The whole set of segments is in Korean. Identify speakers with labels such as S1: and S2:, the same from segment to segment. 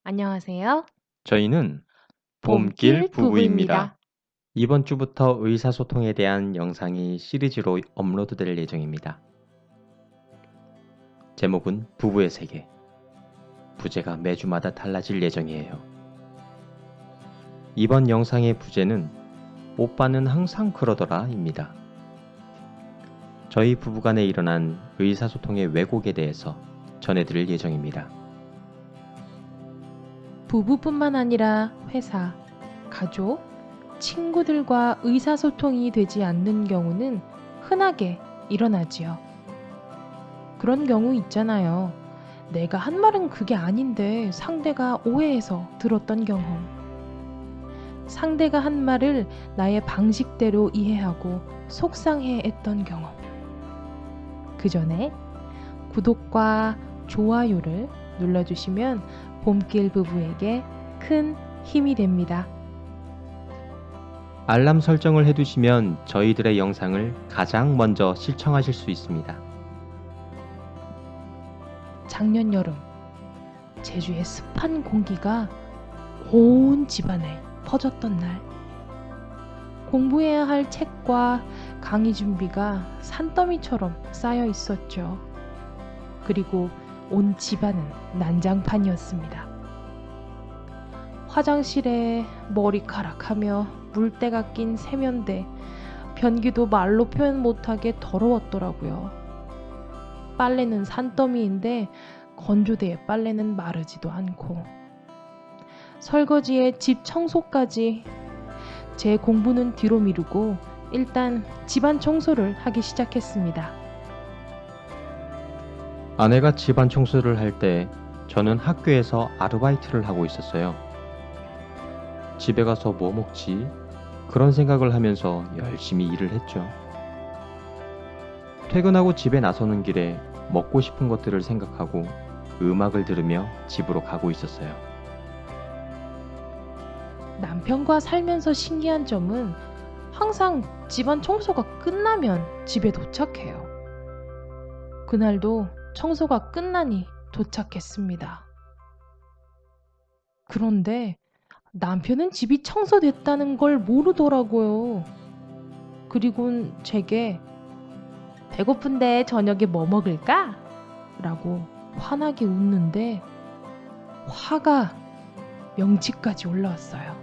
S1: 안녕하세요.
S2: 저희는 봄길
S1: 봄길
S2: 부부입니다.
S1: 부부입니다.
S2: 이번 주부터 의사소통에 대한 영상이 시리즈로 업로드될 예정입니다. 제목은 부부의 세계. 부제가 매주마다 달라질 예정이에요. 이번 영상의 부제는 오빠는 항상 그러더라입니다. 저희 부부간에 일어난 의사소통의 왜곡에 대해서 전해드릴 예정입니다.
S1: 부부뿐만 아니라 회사, 가족, 친구들과 의사소통이 되지 않는 경우는 흔하게 일어나지요. 그런 경우 있잖아요. 내가 한 말은 그게 아닌데 상대가 오해해서 들었던 경험. 상대가 한 말을 나의 방식대로 이해하고 속상해 했던 경험. 그 전에 구독과 좋아요를 눌러주시면 봄길 부부에게 큰 힘이 됩니다.
S2: 알람 설정을 해두시면 저희들의 영상을 가장 먼저 시청하실 수 있습니다.
S1: 작년 여름, 제주의 습한 공기가 온 집안에 퍼졌던 날, 공부해야 할 책과 강의 준비가 산더미처럼 쌓여 있었죠. 그리고 온 집안은 난장판이었습니다. 화장실에 머리카락하며 물때가 낀 세면대, 변기도 말로 표현 못하게 더러웠더라고요. 빨래는 산더미인데 건조대에 빨래는 마르지도 않고, 설거지에 집 청소까지. 제 공부는 뒤로 미루고 일단 집안 청소를 하기 시작했습니다.
S2: 아내가 집안 청소를 할 때 저는 학교에서 아르바이트를 하고 있었어요. 집에 가서 뭐 먹지? 그런 생각을 하면서 열심히 일을 했죠. 퇴근하고 집에 나서는 길에 먹고 싶은 것들을 생각하고 음악을 들으며 집으로 가고 있었어요.
S1: 남편과 살면서 신기한 점은 항상 집안 청소가 끝나면 집에 도착해요. 그날도 청소가 끝나니 도착했습니다. 그런데 남편은 집이 청소됐다는 걸 모르더라고요. 그리곤 제게 배고픈데 저녁에 뭐 먹을까? 라고 환하게 웃는데 화가 명치까지 올라왔어요.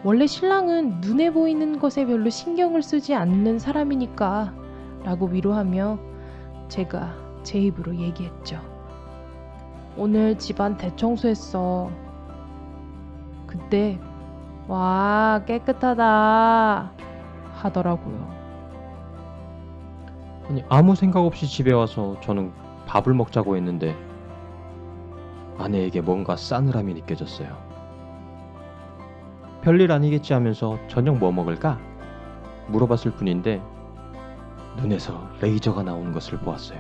S1: 원래 신랑은 눈에 보이는 것에 별로 신경을 쓰지 않는 사람이니까 라고 위로하며 제가 제 입으로 얘기했죠. 오늘 집안 대청소했어. 그때 와 깨끗하다 하더라고요.
S2: 아니, 아무 생각 없이 집에 와서 저는 밥을 먹자고 했는데 아내에게 뭔가 싸늘함이 느껴졌어요. 별일 아니겠지 하면서 저녁 뭐 먹을까? 물어봤을 뿐인데 눈에서 레이저가 나오는 것을 보았어요.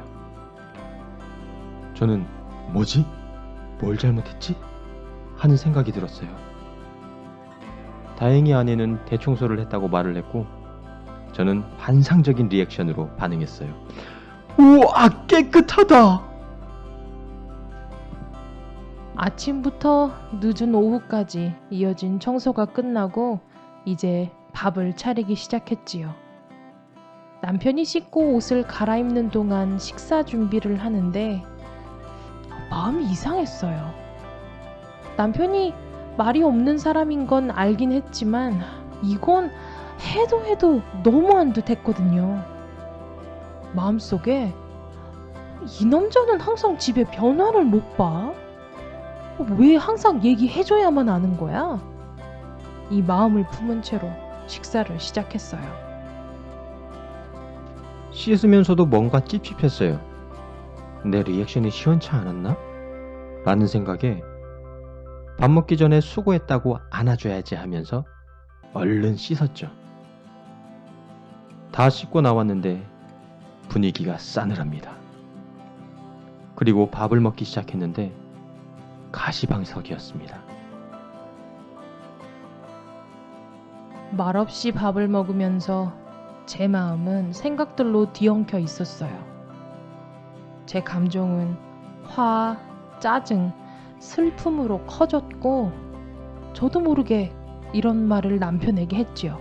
S2: 저는 뭐지? 뭘 잘못했지? 하는 생각이 들었어요. 다행히 아내는 대청소를 했다고 말을 했고 저는 환상적인 리액션으로 반응했어요. 우와, 깨끗하다!
S1: 아침부터 늦은 오후까지 이어진 청소가 끝나고 이제 밥을 차리기 시작했지요. 남편이 씻고 옷을 갈아입는 동안 식사 준비를 하는데 마음이 이상했어요. 남편이 말이 없는 사람인 건 알긴 했지만 이건 해도 너무한 듯 했거든요. 마음속에 이 남자는 항상 집에 변화를 못 봐? 왜 항상 얘기해줘야만 아는 거야? 이 마음을 품은 채로 식사를 시작했어요.
S2: 씻으면서도 뭔가 찝찝했어요. 내 리액션이 시원치 않았나? 라는 생각에 밥 먹기 전에 수고했다고 안아줘야지 하면서 얼른 씻었죠. 다 씻고 나왔는데 분위기가 싸늘합니다. 그리고 밥을 먹기 시작했는데 가시방석이었습니다.
S1: 말없이 밥을 먹으면서 제 마음은 생각들로 뒤엉켜 있었어요. 제 감정은 화, 짜증, 슬픔으로 커졌고 저도 모르게 이런 말을 남편에게 했지요.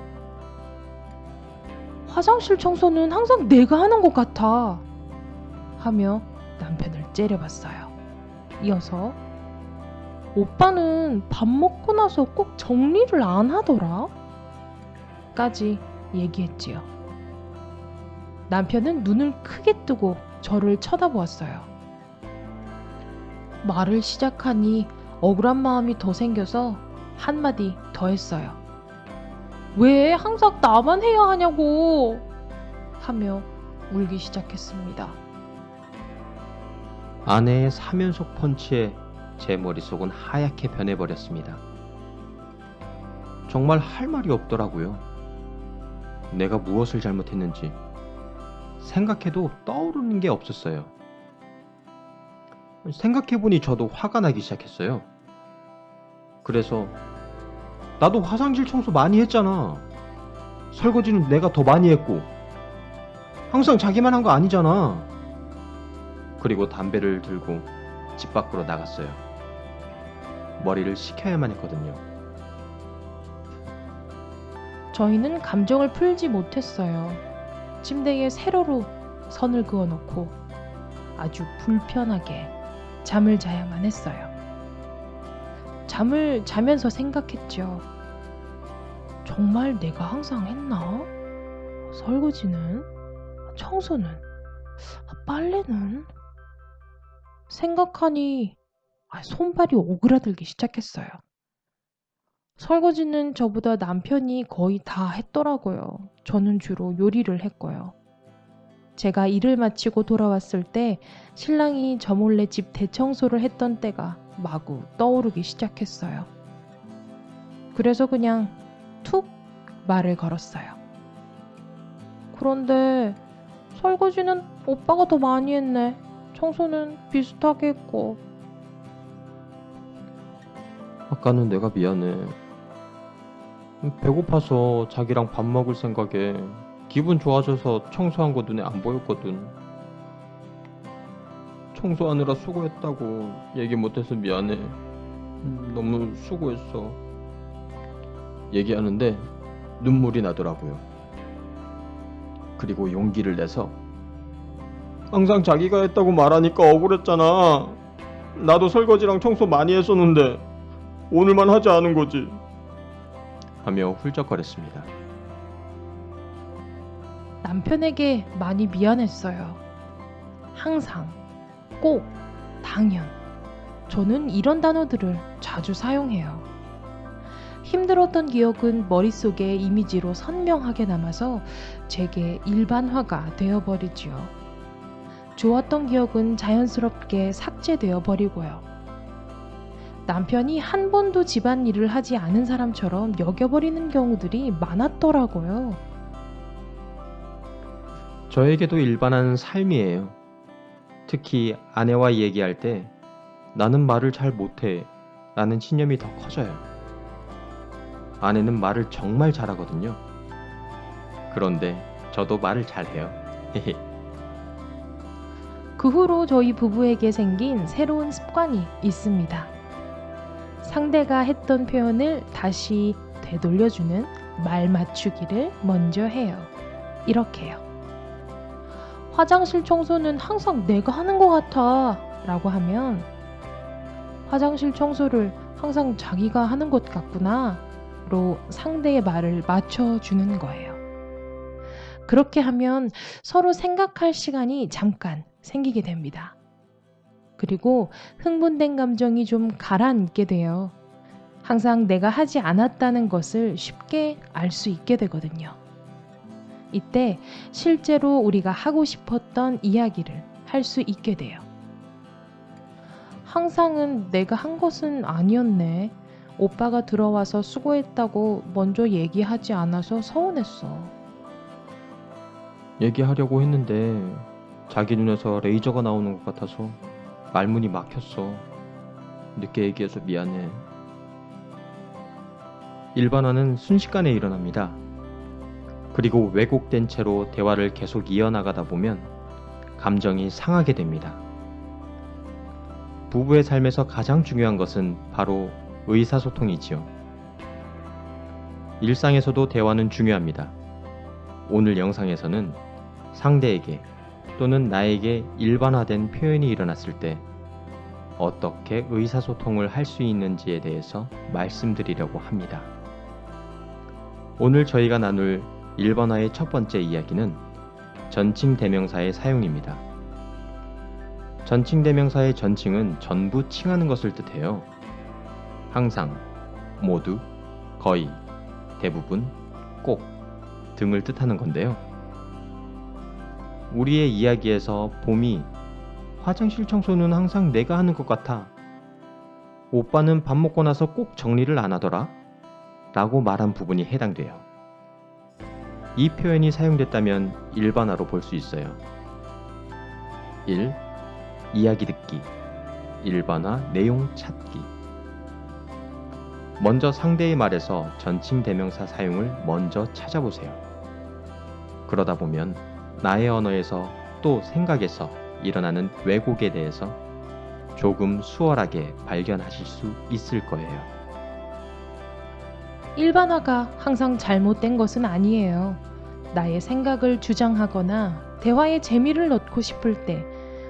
S1: 화장실 청소는 항상 내가 하는 것 같아 하며 남편을 째려봤어요. 이어서 오빠는 밥 먹고 나서 꼭 정리를 안 하더라 까지 얘기했지요. 남편은 눈을 크게 뜨고 저를 쳐다보았어요. 말을 시작하니 억울한 마음이 더 생겨서 한마디 더 했어요. 왜 항상 나만 해야 하냐고 하며 울기 시작했습니다.
S2: 아내의 사면속 펀치에 제 머릿속은 하얗게 변해버렸습니다. 정말 할 말이 없더라고요. 내가 무엇을 잘못했는지 생각해도 떠오르는 게 없었어요. 생각해보니 저도 화가 나기 시작했어요. 그래서 나도 화장실 청소 많이 했잖아. 설거지는 내가 더 많이 했고 항상 자기만 한 거 아니잖아. 그리고 담배를 들고 집 밖으로 나갔어요. 머리를 식혀야만 했거든요.
S1: 저희는 감정을 풀지 못했어요. 침대에 세로로 선을 그어놓고 아주 불편하게 잠을 자야만 했어요. 잠을 자면서 생각했죠. 정말 내가 항상 했나? 설거지는? 청소는? 빨래는? 생각하니 손발이 오그라들기 시작했어요. 설거지는 저보다 남편이 거의 다 했더라고요. 저는 주로 요리를 했고요. 제가 일을 마치고 돌아왔을 때 신랑이 저 몰래 집 대청소를 했던 때가 마구 떠오르기 시작했어요. 그래서 그냥 툭 말을 걸었어요. 그런데 설거지는 오빠가 더 많이 했네. 청소는 비슷하게 했고.
S2: 아까는 내가 미안해. 배고파서 자기랑 밥 먹을 생각에 기분 좋아져서 청소한 거 눈에 안 보였거든. 청소하느라 수고했다고 얘기 못해서 미안해. 너무 수고했어. 얘기하는데 눈물이 나더라고요. 그리고 용기를 내서 항상 자기가 했다고 말하니까 억울했잖아. 나도 설거지랑 청소 많이 했었는데 오늘만 하지 않은 거지 하며 훌쩍거렸습니다.
S1: 남편에게 많이 미안했어요. 항상, 꼭, 당연. 저는 이런 단어들을 자주 사용해요. 힘들었던 기억은 머릿속에 이미지로 선명하게 남아서 제게 일반화가 되어버리지요. 좋았던 기억은 자연스럽게 삭제되어 버리고요. 남편이 한 번도 집안일을 하지 않은 사람처럼 여겨버리는 경우들이 많았더라고요.
S2: 저에게도 일반한 삶이에요. 특히 아내와 얘기할 때 나는 말을 잘 못해 라는 신념이 더 커져요. 아내는 말을 정말 잘하거든요. 그런데 저도 말을 잘해요.
S1: 그 후로 저희 부부에게 생긴 새로운 습관이 있습니다. 상대가 했던 표현을 다시 되돌려주는 말 맞추기를 먼저 해요. 이렇게요. 화장실 청소는 항상 내가 하는 것 같아 라고 하면 화장실 청소를 항상 자기가 하는 것 같구나 로 상대의 말을 맞춰주는 거예요. 그렇게 하면 서로 생각할 시간이 잠깐 생기게 됩니다. 그리고 흥분된 감정이 좀 가라앉게 돼요. 항상 내가 하지 않았다는 것을 쉽게 알 수 있게 되거든요. 이때 실제로 우리가 하고 싶었던 이야기를 할 수 있게 돼요. 항상은 내가 한 것은 아니었네. 오빠가 들어와서 수고했다고 먼저 얘기하지 않아서 서운했어.
S2: 얘기하려고 했는데 자기 눈에서 레이저가 나오는 것 같아서 말문이 막혔어. 늦게 얘기해서 미안해. 일반화는 순식간에 일어납니다. 그리고 왜곡된 채로 대화를 계속 이어나가다 보면 감정이 상하게 됩니다. 부부의 삶에서 가장 중요한 것은 바로 의사소통이지요. 일상에서도 대화는 중요합니다. 오늘 영상에서는 상대에게 또는 나에게 일반화된 표현이 일어났을 때 어떻게 의사소통을 할 수 있는지에 대해서 말씀드리려고 합니다. 오늘 저희가 나눌 일반화의 첫 번째 이야기는 전칭 대명사의 사용입니다. 전칭 대명사의 전칭은 전부 칭하는 것을 뜻해요. 항상, 모두, 거의, 대부분, 꼭 등을 뜻하는 건데요. 우리의 이야기에서 봄이 화장실 청소는 항상 내가 하는 것 같아. 오빠는 밥 먹고 나서 꼭 정리를 안 하더라. 라고 말한 부분이 해당돼요. 이 표현이 사용됐다면 일반화로 볼 수 있어요. 1. 이야기 듣기. 일반화 내용 찾기. 먼저 상대의 말에서 전칭 대명사 사용을 먼저 찾아보세요. 그러다 보면 나의 언어에서 또 생각에서 일어나는 왜곡에 대해서 조금 수월하게 발견하실 수 있을 거예요.
S1: 일반화가 항상 잘못된 것은 아니에요. 나의 생각을 주장하거나 대화에 재미를 넣고 싶을 때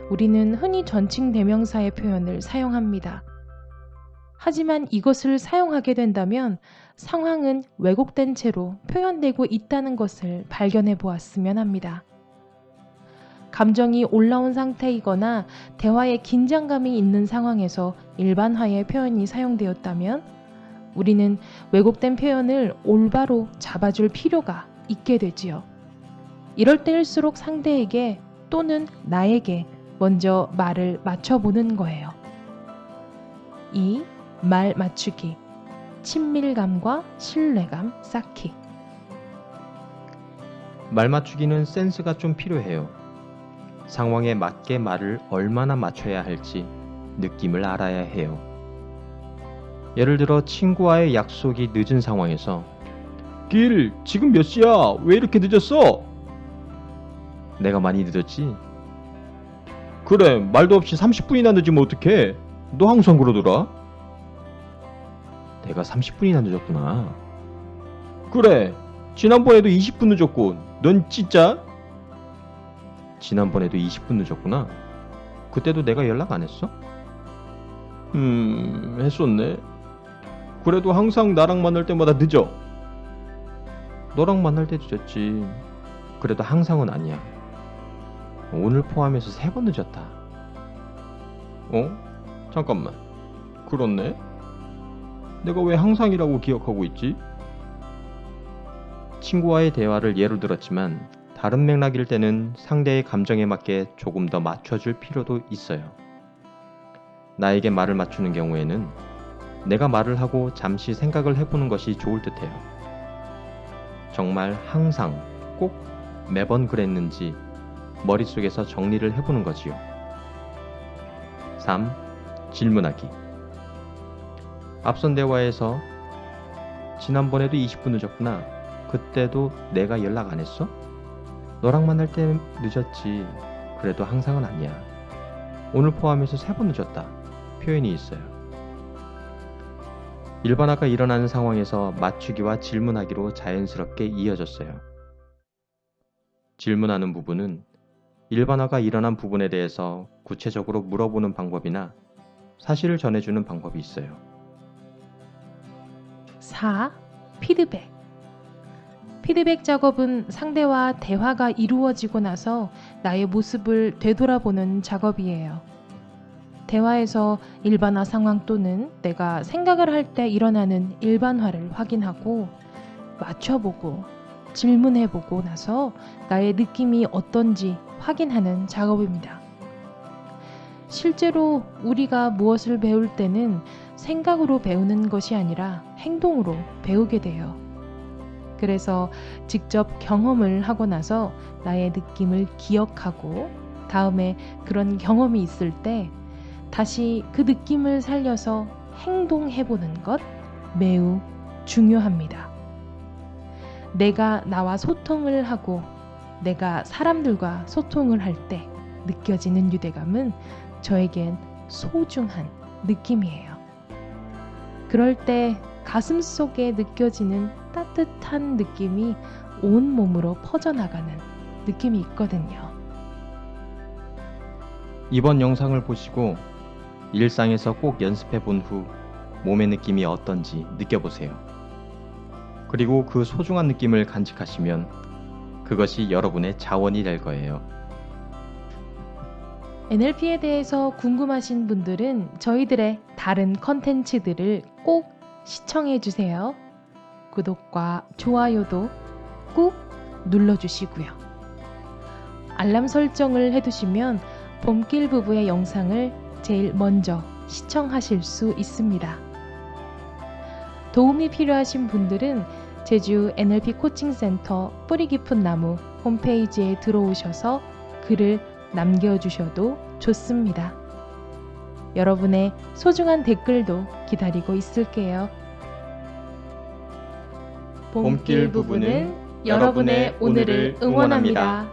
S1: 우리는 흔히 전칭 대명사의 표현을 사용합니다. 하지만 이것을 사용하게 된다면 상황은 왜곡된 채로 표현되고 있다는 것을 발견해 보았으면 합니다. 감정이 올라온 상태이거나 대화에 긴장감이 있는 상황에서 일반화의 표현이 사용되었다면 우리는 왜곡된 표현을 올바로 잡아줄 필요가 있게 되지요. 이럴 때일수록 상대에게 또는 나에게 먼저 말을 맞춰보는 거예요. 2. 말 맞추기. 친밀감과 신뢰감 쌓기.
S2: 말 맞추기는 센스가 좀 필요해요. 상황에 맞게 말을 얼마나 맞춰야 할지 느낌을 알아야 해요. 예를 들어 친구와의 약속이 늦은 상황에서 길, 지금 몇 시야? 왜 이렇게 늦었어? 내가 많이 늦었지? 그래, 말도 없이 30분이나 늦으면 어떡해? 너 항상 그러더라? 내가 30분이나 늦었구나. 그래, 지난번에도 20분 늦었고, 넌 진짜? 지난번에도 20분 늦었구나. 그때도 내가 연락 안 했어? 했었네. 그래도 항상 나랑 만날 때마다 늦어. 너랑 만날 때 늦었지. 그래도 항상은 아니야. 오늘 포함해서 3번 늦었다. 잠깐만. 그렇네. 내가 왜 항상이라고 기억하고 있지? 친구와의 대화를 예로 들었지만 다른 맥락일 때는 상대의 감정에 맞게 조금 더 맞춰줄 필요도 있어요. 나에게 말을 맞추는 경우에는 내가 말을 하고 잠시 생각을 해보는 것이 좋을 듯해요. 정말 항상 꼭 매번 그랬는지 머릿속에서 정리를 해보는 거지요. 3. 질문하기. 앞선 대화에서 지난번에도 20분 늦었구나. 그때도 내가 연락 안 했어? 너랑 만날 때 늦었지. 그래도 항상은 아니야. 오늘 포함해서 3번 늦었다. 표현이 있어요. 일반화가 일어나는 상황에서 맞추기와 질문하기로 자연스럽게 이어졌어요. 질문하는 부분은 일반화가 일어난 부분에 대해서 구체적으로 물어보는 방법이나 사실을 전해주는 방법이 있어요.
S1: 4. 피드백. 피드백 작업은 상대와 대화가 이루어지고 나서 나의 모습을 되돌아보는 작업이에요. 대화에서 일반화 상황 또는 내가 생각을 할 때 일어나는 일반화를 확인하고 맞춰보고 질문해보고 나서 나의 느낌이 어떤지 확인하는 작업입니다. 실제로 우리가 무엇을 배울 때는 생각으로 배우는 것이 아니라 행동으로 배우게 돼요. 그래서 직접 경험을 하고 나서 나의 느낌을 기억하고 다음에 그런 경험이 있을 때 다시 그 느낌을 살려서 행동해보는 것 매우 중요합니다. 내가 나와 소통을 하고 내가 사람들과 소통을 할 때 느껴지는 유대감은 저에겐 소중한 느낌이에요. 그럴 때 가슴 속에 느껴지는 따뜻한 느낌이 온 몸으로 퍼져나가는 느낌이 있거든요.
S2: 이번 영상을 보시고 일상에서 꼭 연습해 본 후 몸의 느낌이 어떤지 느껴보세요. 그리고 그 소중한 느낌을 간직하시면 그것이 여러분의 자원이 될 거예요.
S1: NLP에 대해서 궁금하신 분들은 저희들의 다른 컨텐츠들을 꼭 시청해 주세요. 구독과 좋아요도 꾹 눌러주시고요. 알람 설정을 해두시면 봄길 부부의 영상을 제일 먼저 시청하실 수 있습니다. 도움이 필요하신 분들은 제주 NLP 코칭센터 뿌리 깊은 나무 홈페이지에 들어오셔서 글을 남겨주셔도 좋습니다. 여러분의 소중한 댓글도 기다리고 있을게요.
S2: 봄길 부부는 여러분의 오늘을 응원합니다.